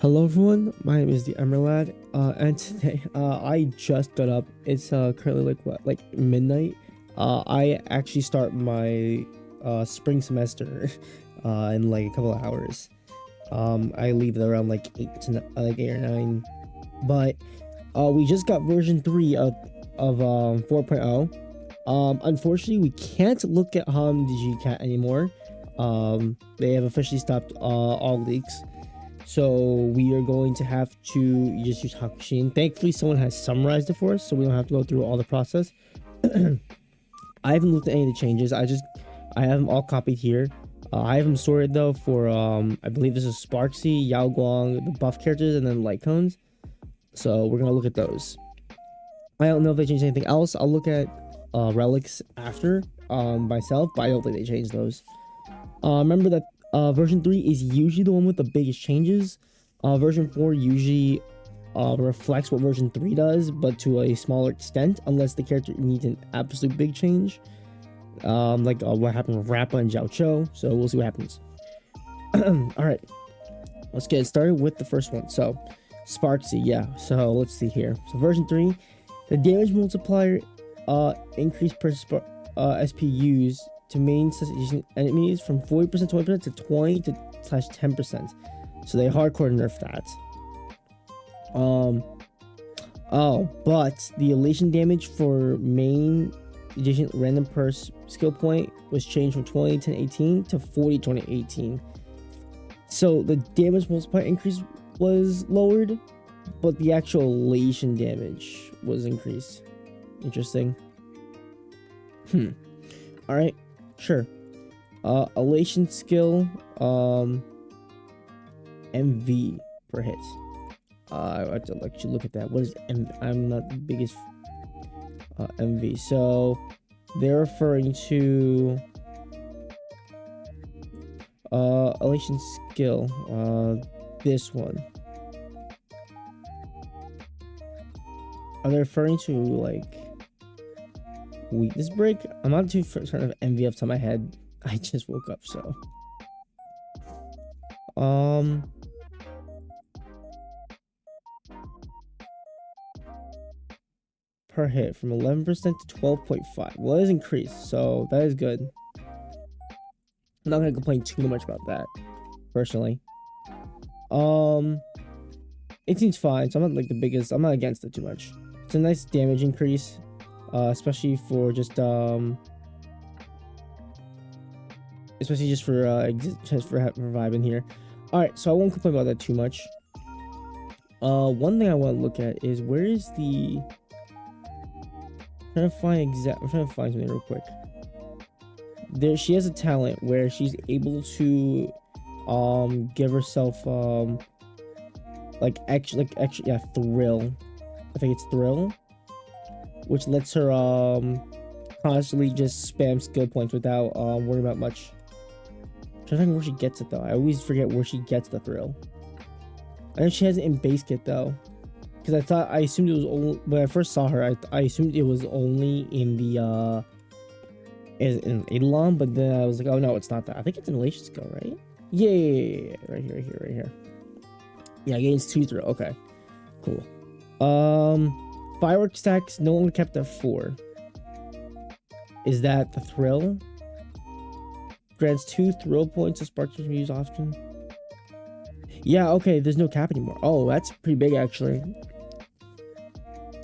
Hello everyone, my name is the Emerald, and today I just got up. It's currently like midnight. I actually start my spring semester in like a couple of hours. I leave it around like 8 or 9. But we just got version 3 of 4.0. Unfortunately, we can't look at DigiCat anymore. They have officially stopped all leaks. So we are going to have to just use Hakushin. Thankfully, someone has summarized it for us, so we don't have to go through all the process. I haven't looked at any of the changes. I have them all copied here. I have them sorted though for I believe this is Sparksy, Yao Guang, the buff characters, and then light cones. So we're gonna look at those. I don't know if they changed anything else. I'll look at relics after myself, but I don't think they changed those. Remember that version 3 is usually the one with the biggest changes. Version 4 usually reflects what version 3 does, but to a smaller extent, unless the character needs an absolute big change. Like what happened with Rappa and Zhao Cho. So we'll see what happens. Alright, let's get started with the first one. So, Sparksy, yeah. So let's see here. So version 3, the damage multiplier increased per SPUs to main enemies from 40% 20% to 20 to /10%. So they hardcore nerfed that. But the elation damage for main addition random per skill point was changed from 20 to 18 to 40 20 18. So the damage multiplier increase was lowered, but the actual elation damage was increased. Interesting. Alright. Sure. Elation skill, MV per hit. I have to let you look at that. What is MV? I'm not the biggest MV. So they're referring to elation skill. This one. Are they referring to like weakness break? I'm not too certain of MV off the top of my head. I just woke up, so per hit from 11% to 12.5. Well, it is increased, so that is good. I'm not gonna complain too much about that, personally. It seems fine, so I'm not like the biggest. I'm not against it too much. It's a nice damage increase. Especially for just vibing here. All right, so I won't complain about that too much. One thing I want to look at is where is the I'm trying to find something real quick. There, she has a talent where she's able to give herself thrill. I think it's thrill, which lets her constantly just spam skill points without worrying about much. I'm trying to find where she gets it though. I always forget where she gets the thrill. I know she has it in base kit though, because I assumed it was only when I first saw her. I assumed it was only in the in Eidolon, but then I was like, oh no, it's not that. I think it's in elation skill, right? Yeah, right here. Yeah, gains 2 thrill. Okay, cool. Firework stacks no longer kept at 4. Is that the thrill? Grants 2 thrill points to sparks can be used often. Yeah, okay, there's no cap anymore. Oh, that's pretty big actually.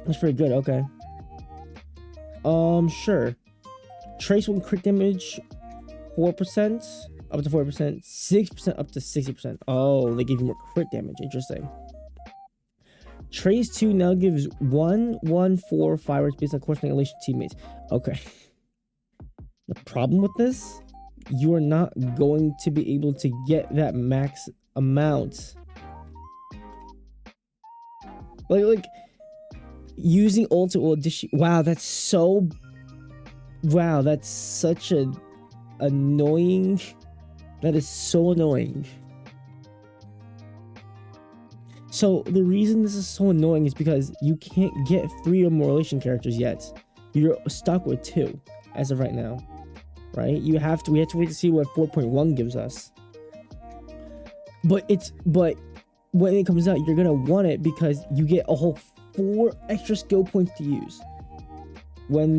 That's pretty good, okay. Sure. Trace one crit damage 4% up to 4%, 6% up to 60%. Oh, they give you more crit damage. Interesting. Trace 2 now gives 1/4 fireworks based on corresponding elation teammates. Okay. The problem with this, you are not going to be able to get that max amount. Like using ult to addition. Wow, that's such a annoying. That is so annoying. So the reason this is so annoying is because you can't get 3 or more elation characters yet. You're stuck with 2 as of right now, right? We have to wait to see what 4.1 gives us. But when it comes out, you're gonna want it because you get a whole 4 extra skill points to use when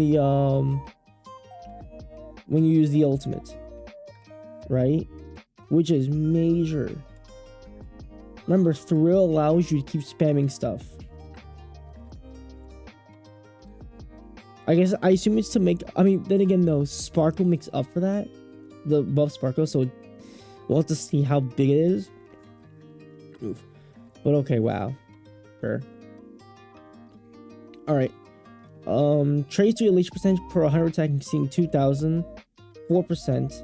when you use the ultimate, right? Which is major. Remember, Thrill allows you to keep spamming stuff. I assume it's to make. I mean, then again, though, Sparkle makes up for that. The buff Sparkle, so we'll have to see how big it is. Oof. But okay, wow. Sure. Alright. Trace to elation percentage per 100 attack exceeding 2,000. 4%.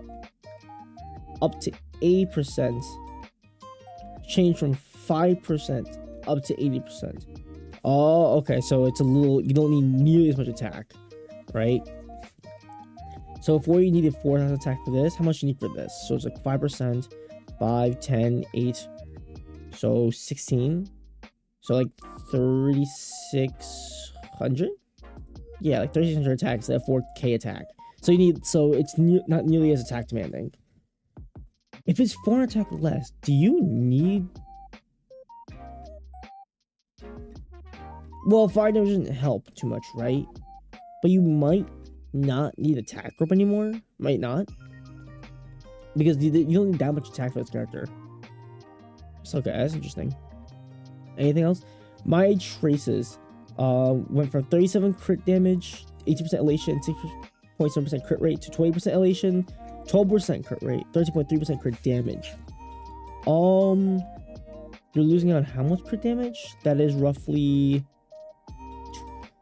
Up to 8%. Change from 5% up to 80%. Oh, okay. So it's a little. You don't need nearly as much attack, right? So if you needed 4,000 attack for this, how much you need for this? So it's like 5%, 5, 10, 8. So 16. So like 3,600. Yeah, like 3,600 attacks at 4k attack. So you need. So it's not nearly as attack demanding. If it's 4 attack less, do you need? Well, fire damage doesn't help too much, right? But you might not need attack rope anymore. Might not, because you don't need that much attack for this character. So okay, that's interesting. Anything else? My traces went from 37 crit damage, 18% elation, 6.7% crit rate to 20% elation, 12% crit rate, 13.3% crit damage. You're losing on how much crit damage? That is roughly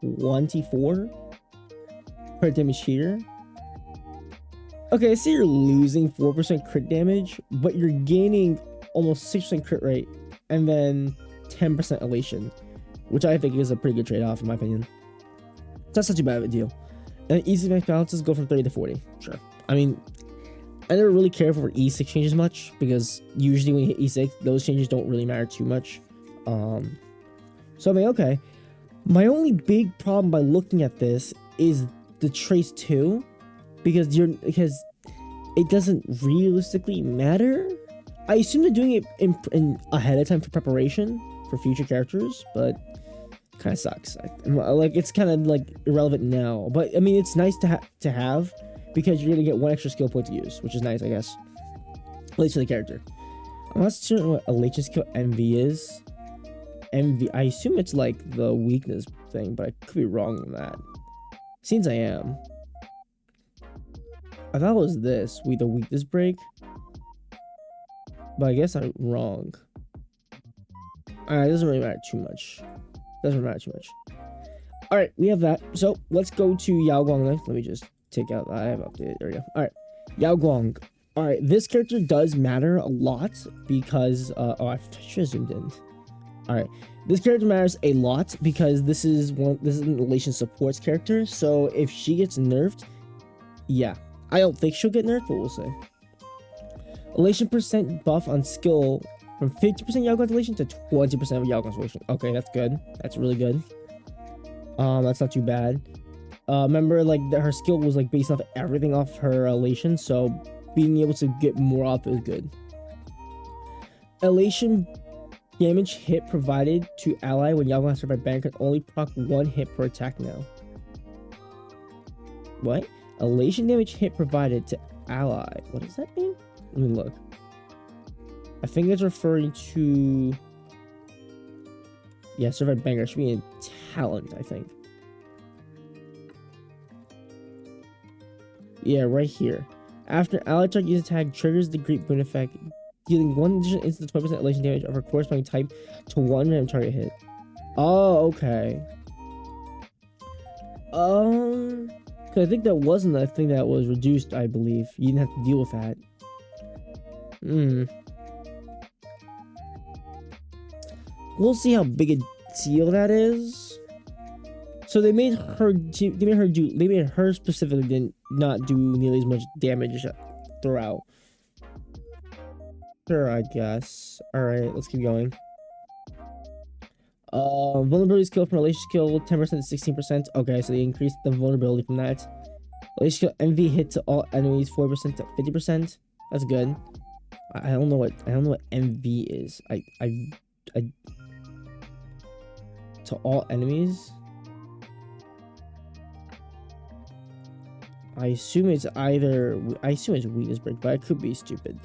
24 crit damage here. Okay, so you're losing 4% crit damage, but you're gaining almost 6% crit rate and then 10% elation, which I think is a pretty good trade-off in my opinion. So that's not too bad of a deal. And easy max balances go from 30 to 40. Sure. I mean, I never really care for E6 changes much, because usually when you hit E6, those changes don't really matter too much. So I mean, okay. My only big problem by looking at this is the Trace 2, because it doesn't realistically matter. I assume they're doing it in ahead of time for preparation for future characters, but kind of sucks. Like, it's kind of like irrelevant now, but I mean, it's nice to have because you're gonna get 1 extra skill point to use, which is nice, I guess. At least for the character. I'm not certain what elation skill MV is. MV, I assume it's like the weakness thing, but I could be wrong on that. Seems I am. I thought it was this, with the weakness break, but I guess I'm wrong. Alright, it doesn't really matter too much. Alright, we have that. So let's go to Yao Guang next. Let me just take out. I have updated. There we go. Alright, Yao Guang. Alright, this character does matter a lot because oh, I should have zoomed in. Alright, this character matters a lot because this is an elation supports character. So if she gets nerfed, yeah, I don't think she'll get nerfed, but we'll see. Elation percent buff on skill from 50% Yao Guang elation to 20% of Yao Guang's elation. Okay, that's good. That's really good. That's not too bad. Remember, like, her skill was like based off everything off her elation, so being able to get more off is good. Elation damage hit provided to ally when Yao Guang has survived ban can only proc 1 hit per attack now. What? Elation damage hit provided to ally. What does that mean? Let me look. I think it's referring to... yeah, survived banger. It should be in talent, I think. Yeah, right here. After ally target uses attack triggers the Great Boon effect, dealing 1 additional instant 20% elation damage of her corresponding type to 1 random target hit. Oh, okay. Cause I think that wasn't the thing that was reduced, I believe. You didn't have to deal with that. We'll see how big a deal that is. So they made her specifically did not do nearly as much damage throughout. Sure, I guess. Alright, let's keep going. Vulnerability skill from elation skill 10% to 16%. Okay, so they increased the vulnerability from that. Elation skill MV hit to all enemies 4% to 50%. That's good. I don't know what MV is. I to all enemies. I assume it's weakness break, but I could be stupid.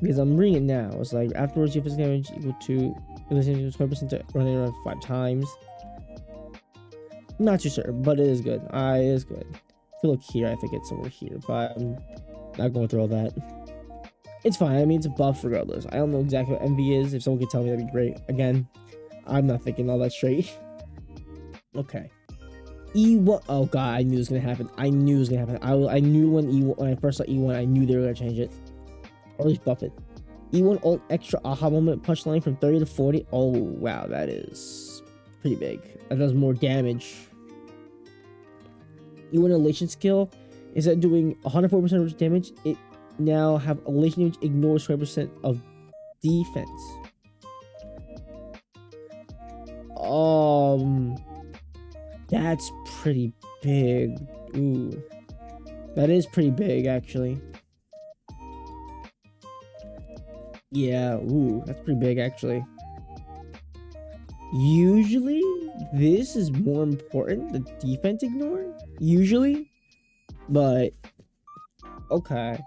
Because I'm reading it now. It's like afterwards your physical damage equal to 20% to running around 5 times. Not too sure, but it is good. It is good. If you look here, I think it's somewhere here, but I'm not going through all that. It's fine. I mean, it's a buff regardless. I don't know exactly what MV is. If someone could tell me, that'd be great. Again, I'm not thinking all that straight. Okay. E1. Oh god, I knew it was gonna happen. I knew it was gonna happen. I knew when I first saw E1, I knew they were gonna change it, or at least buff it. E1 ult extra aha moment punchline from 30 to 40. Oh wow, that is pretty big. That does more damage. E1 elation skill, instead of doing 104% damage, it now have elation damage ignores 20% of defense. That's pretty big. Ooh, that is pretty big actually. Yeah, ooh, that's pretty big actually. Usually, this is more important, the defense ignore, usually, but okay.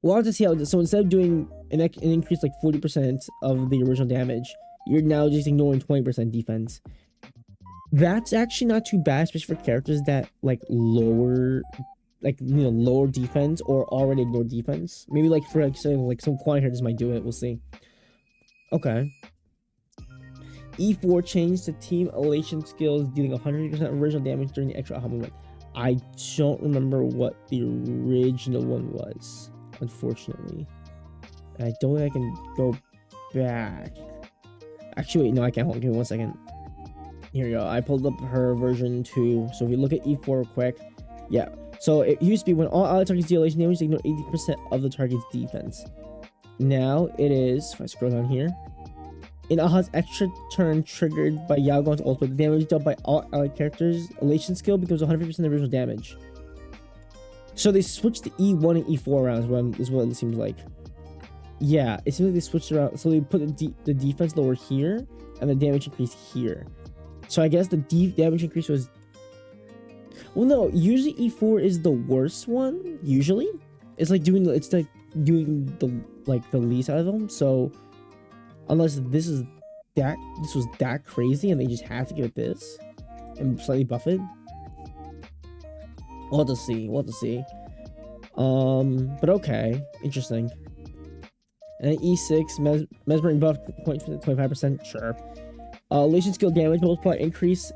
We'll have to see how it is. So instead of doing an increase like 40% of the original damage, you're now just ignoring 20% defense. That's actually not too bad, especially for characters that like lower defense or already ignore defense. Maybe like for like some quantity characters might do it. We'll see. Okay. E4 changed to team elation skills, dealing 100% original damage during the extra aha moment. I don't remember what the original one was, unfortunately. And I don't think I can go back. Actually, wait, no, I can't. Hold on, give me 1 second. Here we go. I pulled up her version 2. So if we look at E4 real quick, yeah. So it used to be when all allied targets deal elation damage, they ignore 80% of the target's defense. Now it is, if I scroll down here, in Aha's extra turn triggered by Yaogon's ult, but the damage dealt by all allied characters' elation skill becomes 100% of the original damage. So they switched the E1 and E4 around is what it seems like. Yeah, it seems like they switched around. So they put the defense lower here and the damage increase here. So I guess the damage increase was... Well, no, usually E4 is the worst one, usually. It's like doing the least out of them, so... Unless this was that crazy and they just had to give it this and slightly buff it. We'll have to see. But okay, interesting. And then E6 mesmering buff point 25%. Sure. Elation skill damage multiplier increase.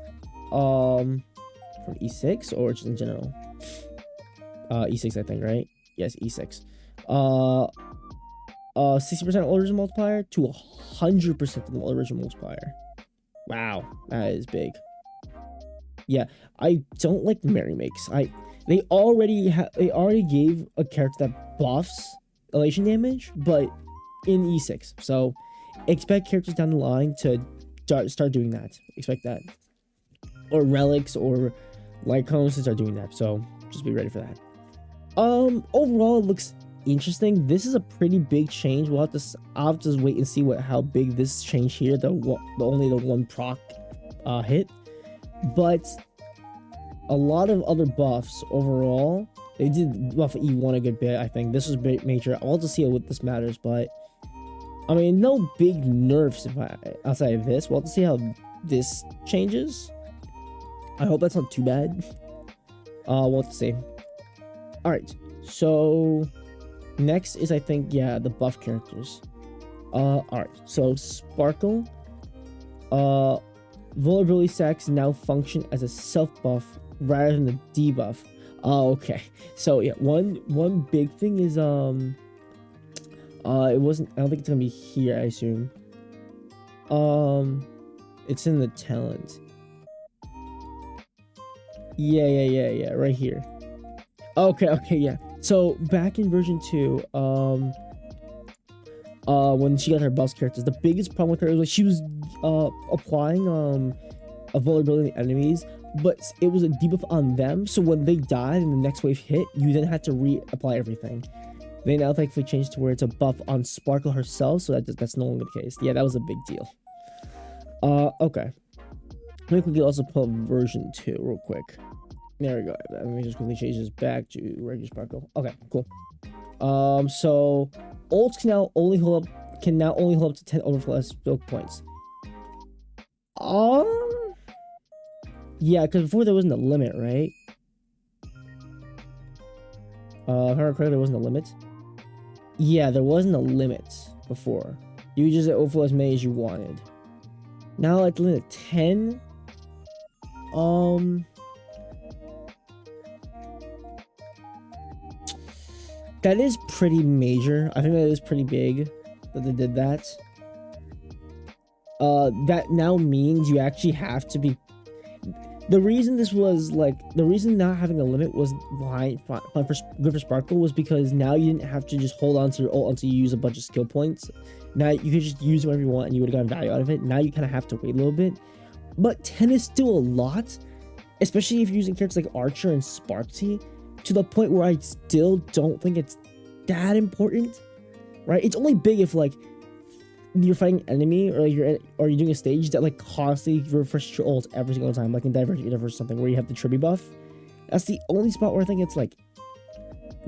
From E6 or just in general. E6 I think, right? Yes, E6. 60% original multiplier to 100% of the original multiplier. Wow, that is big. Yeah, I don't like Mary Makes. They already gave a character that buffs elation damage, but in E6. So expect characters down the line to start doing that. Expect that, or relics or Lycones to start doing that. So just be ready for that. Overall, it looks interesting. This is a pretty big change. I'll have to wait and see how big this change here, only the one proc hit, but a lot of other buffs overall. They did buff E1 a good bit. I think this is big major. I'll have to see what this matters, but I mean, no big nerfs outside of this. We'll have to see how this changes. I hope that's not too bad. We'll have to see. All right, so next is, I think, yeah, the buff characters. Alright, so Sparkle. Vulnerability stacks now function as a self-buff rather than the debuff. Oh, okay. So yeah, one big thing is it wasn't, I don't think it's gonna be here, I assume. It's in the talent. Yeah, right here. Okay, yeah. So back in version 2, when she got her boss characters, the biggest problem with her was like she was applying a vulnerability to enemies, but it was a debuff on them. So when they died and the next wave hit, you then had to reapply everything. They now thankfully changed to where it's a buff on Sparkle herself, so that's no longer the case. Yeah, that was a big deal. Okay. Let me quickly also pull up version 2 real quick. There we go. Let me just quickly change this back to regular Sparkle. Okay, cool. So ults can now only hold up to 10 overflow skill points. Yeah, because before there wasn't a limit, right? If I remember correctly, there wasn't a limit. Yeah, there wasn't a limit before. You just overflow as many as you wanted. Now at limit 10. That is pretty major. I think that is pretty big that they did that. That now means you actually have to be. The reason not having a limit was good for Sparkle was because now you didn't have to just hold on to your ult until you use a bunch of skill points. Now you could just use whatever you want and you would have gotten value out of it. Now you kind of have to wait a little bit. But 10 is still a lot, especially if you're using characters like Archer and Sparksy, to the point where I still don't think it's that important, right? It's only big if like you're fighting an enemy or you're doing a stage that like constantly refreshes your ult every single time, like in Divergent Universe or something where you have the Tribby buff. That's the only spot where I think it's like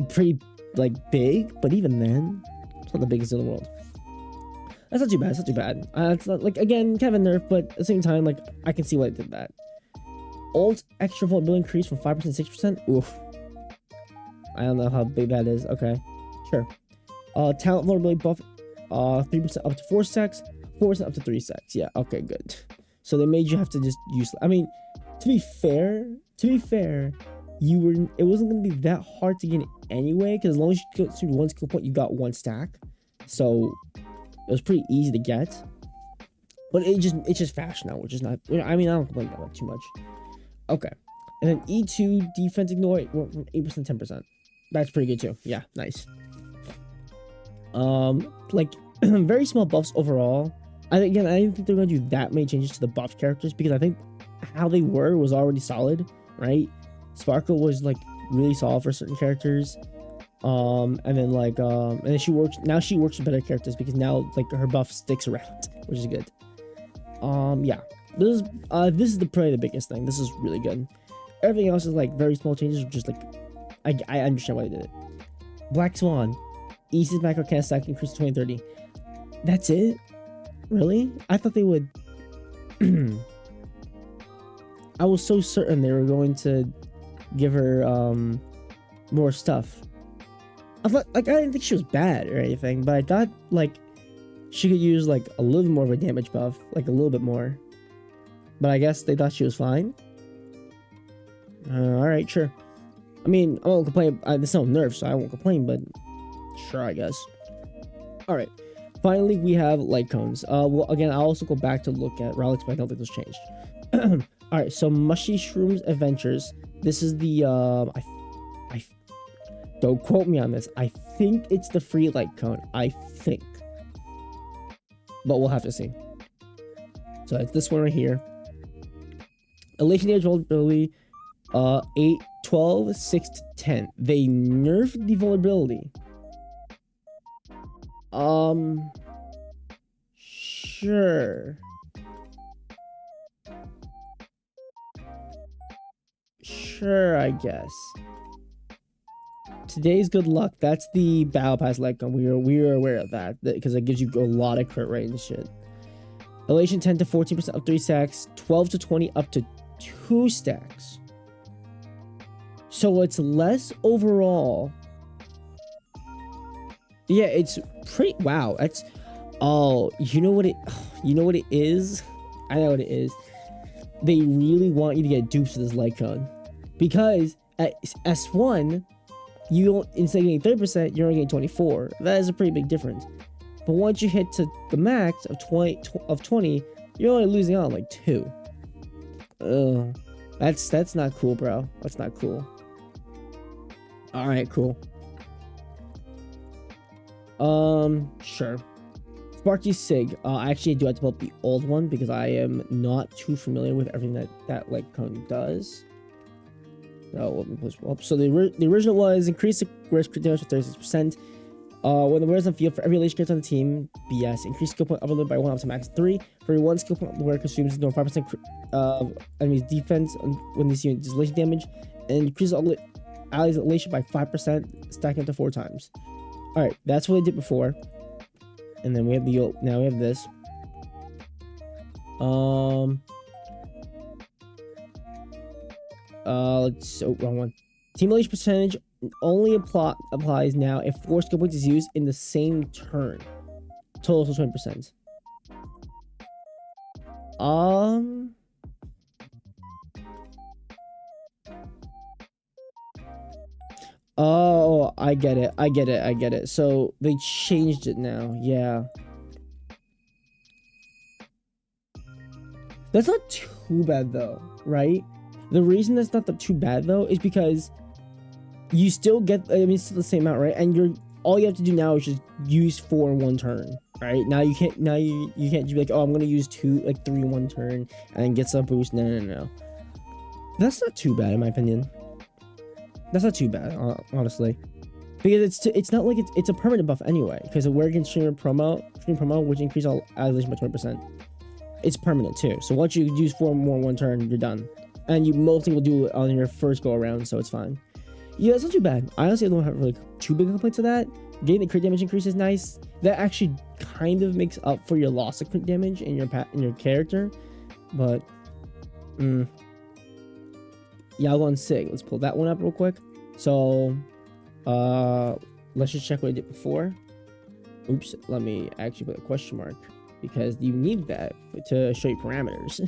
pretty like big, but even then, it's not the biggest in the world. That's not too bad. It's not too bad. It's not like, again, kind of a nerf, but at the same time, like I can see why it did that. Ult extra vulnerability increase from 5% to 6%. Oof. I don't know how big that is. Okay, sure. Talent vulnerability buff. 3% up to 4 stacks, 4% up to 3 stacks. Yeah, okay, good. So they made you have to just use. I mean, to be fair, it wasn't gonna be that hard to get it anyway, because as long as you got through one skill point, you got 1 stack. So it was pretty easy to get. But it's just fast now, which is not. I mean, I don't complain about that too much. Okay, and then E2 defense ignore went from 8% to 10%. That's pretty good too. Yeah, nice. Like very small buffs overall. I didn't think they're gonna do that many changes to the buff characters because I think how they were was already solid, right? Sparkle was like really solid for certain characters. And then she works with better characters because now like her buff sticks around, which is good. Yeah. This is probably the biggest thing. This is really good. Everything else is like very small changes, just like I understand why they did it. Black Swan. Ease's macro cast stack increase to 2030. That's it? Really? I thought they would. I was so certain they were going to give her more stuff. I thought, like, I didn't think she was bad or anything, but I thought like she could use like a little more of a damage buff, like a little bit more. But I guess they thought she was fine. All right, sure. I mean, I won't complain. There's no nerfs, so I won't complain, but sure, I guess. All right. Finally, we have light cones. Well, again, I'll also go back to look at relics, but I don't think those changed. All right. So, Mushy Shrooms Adventures. This is the I don't quote me on this. I think it's the free light cone. I think, but we'll have to see. So it's this one right here. Elation damage vulnerability. 8, 12, 6 to 10. They nerfed the vulnerability. Sure. Sure, I guess. Today's good luck. That's the battle pass light gun. We are aware of that because it gives you a lot of crit rate and shit. Elation 10 to 14% up 3 stacks, 12 to 20 up to 2 stacks. So it's less overall. Yeah, it's pretty. Wow, that's. Oh, you know what it is? I know what it is. They really want you to get dupes to this light cone, because at S1, instead of getting 30%, you're only getting 24. That is a pretty big difference. But once you hit to the max of 20, you're only losing out on like 2. Ugh, that's not cool, bro. That's not cool. All right, cool. Sure. Sparky Sig. I actually do have to pull up the old one because I am not too familiar with everything that light cone does. So let me push up. So the original was increase the risk crit damage to 36%, When the wearer is on field, for every elation character on the team, BS, increase skill point upper limit by 1 up to max 3. For every 1 skill point, the wearer consumes no 5% enemy's defense when they see elation damage, and increase allies elation by 5%, stacking up to 4 times. Alright, that's what I did before. And then we have now we have this. Wrong one. Team elation percentage only applies now if 4 skill points is used in the same turn. Total is 20%. Oh, I get it. So they changed it now. Yeah. That's not too bad though, right? The reason that's not too bad though is because you still get, I mean, it's still the same amount, right? And all you have to do now is just use 4 in 1 turn, right? Now you can't just be like, oh, I'm gonna use 3 in 1 turn and get some boost. No. That's not too bad in my opinion. That's not too bad, honestly, because it's not like it's a permanent buff anyway. Because we're against stream promo, which increase all annihilation by 20%. It's permanent too. So once you use 4 more in 1 turn, you're done, and you mostly will do it on your first go around, so it's fine. Yeah, it's not too bad. I honestly don't have really too big complaints to that. Getting the crit damage increase is nice. That actually kind of makes up for your loss of crit damage in your character. But, yeah, I'll go on Sig. Let's pull that one up real quick. So, let's just check what I did before. Oops, let me actually put a question mark, because you need that to show you parameters.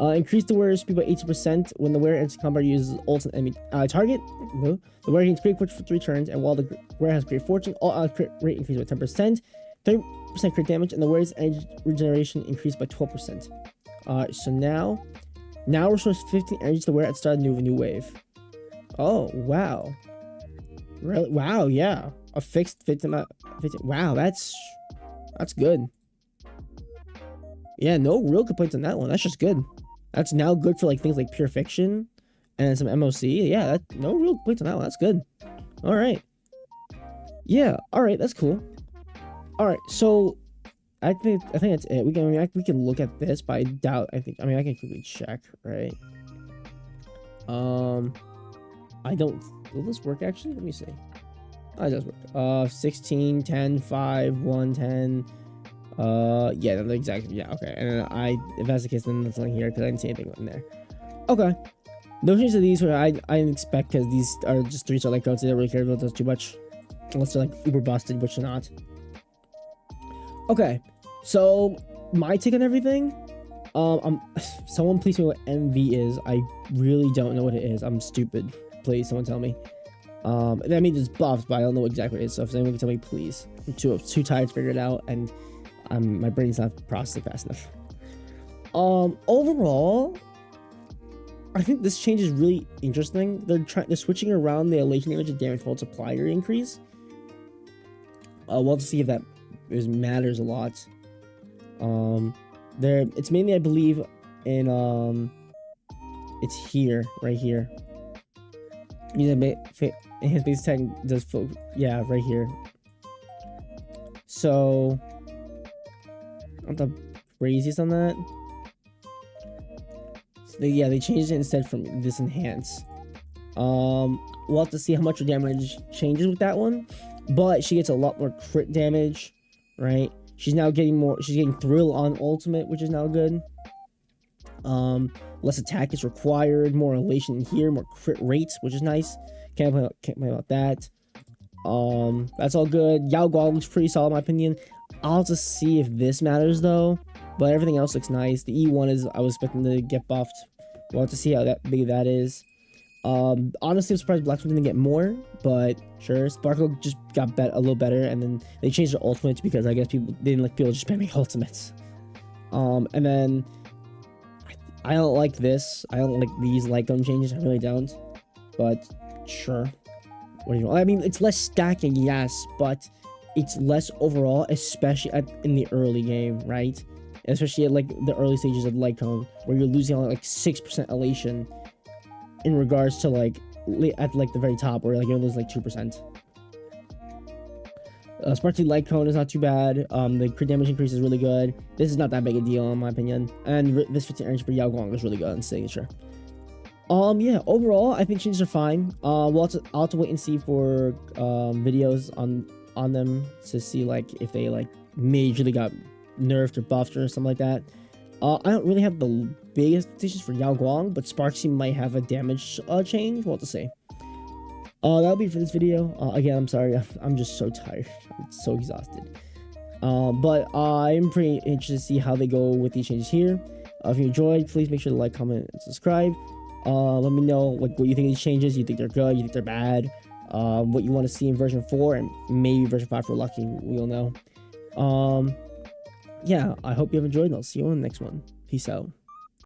Increase the wearer's speed by 80% when the wearer enters combat uses ult on enemy target. The wearer gains great fortune for 3 turns, and while the wearer has great fortune, all crit rate increases by 10%, 30% crit damage, and the wearer's energy regeneration increased by 12%. So now restores 15 energy to the wearer at the start of a new wave. Oh wow, really? Wow, yeah, a fixed 15. Wow, that's good. Yeah, no real complaints on that one. That's just good. That's now good for like things like Pure Fiction and some MOC. Yeah, no real complaints on that one. That's good. All right. Yeah. All right. That's cool. All right. So I think that's it. We can look at this, but I doubt. I can quickly check. Right. I don't. Will this work actually? Let me see. Oh, it does work. 16, 10, 5, 1, 10. Yeah, exactly. Yeah, okay. And then if that's the case, then that's not here because I didn't see anything in there. Okay. No changes to these, which I didn't expect, because these are just 3-star like codes. They don't really care about those too much, unless they're like uber busted, which they're not. Okay, so my take on everything. Someone please tell me what MV is. I really don't know what it is. I'm stupid. Please, someone tell me. I mean, it's buffs, but I don't know exactly what it is. So if anyone can tell me, please. I'm too tired to figure it out, and my brain's not processing fast enough. Overall, I think this change is really interesting. They're switching around the elation damage and damage multiplier increase. We'll have to see if that matters a lot. It's mainly, I believe, in it's here, right here. Enhanced base attack does yeah, right here. So not the craziest on that. So they changed it instead from this enhance. We'll have to see how much her damage changes with that one, but she gets a lot more crit damage, right? She's now getting more. She's getting thrill on ultimate, which is now good. Less attack is required, more elation in here, more crit rates, which is nice. Can't play about that. That's all good. Yao Guo looks pretty solid in my opinion. I'll have to see if this matters though, but everything else looks nice. The E1 is, I was expecting to get buffed. We'll have to see how big that is. Honestly, I'm surprised Blacksmith didn't get more, but sure. Sparkle just got a little better, and then they changed their ultimates because I guess they didn't like people just spamming ultimates. And then I don't like this. I don't like these light gun changes. I really don't. But sure. What do you want? I mean, it's less stacking, yes, but it's less overall, especially in the early game, right? Especially at like the early stages of light cone, where you're losing only like 6% elation in regards to like at like the very top, where like you lose like 2%. Sparky Light Cone is not too bad. The crit damage increase is really good. This is not that big a deal in my opinion. And this 15 energy for Yao Guang is really good in signature. Yeah, overall, I think changes are fine. I'll have to wait and see for videos on them to see like if they like majorly got nerfed or buffed or something like that. I don't really have the biggest expectations for Yao Guang, but Sparksy might have a damage change. We'll have to see. That'll be for this video. Again, I'm sorry, I'm just so tired. I'm so exhausted. But I'm pretty interested to see how they go with these changes here. If you enjoyed, please make sure to like, comment, and subscribe. Let me know like what you think of these changes. You think they're good? You think they're bad? What you want to see in version 4 and maybe version 5 for Lucky. We'll know. Yeah, I hope you have enjoyed, and I'll see you on the next one. Peace out.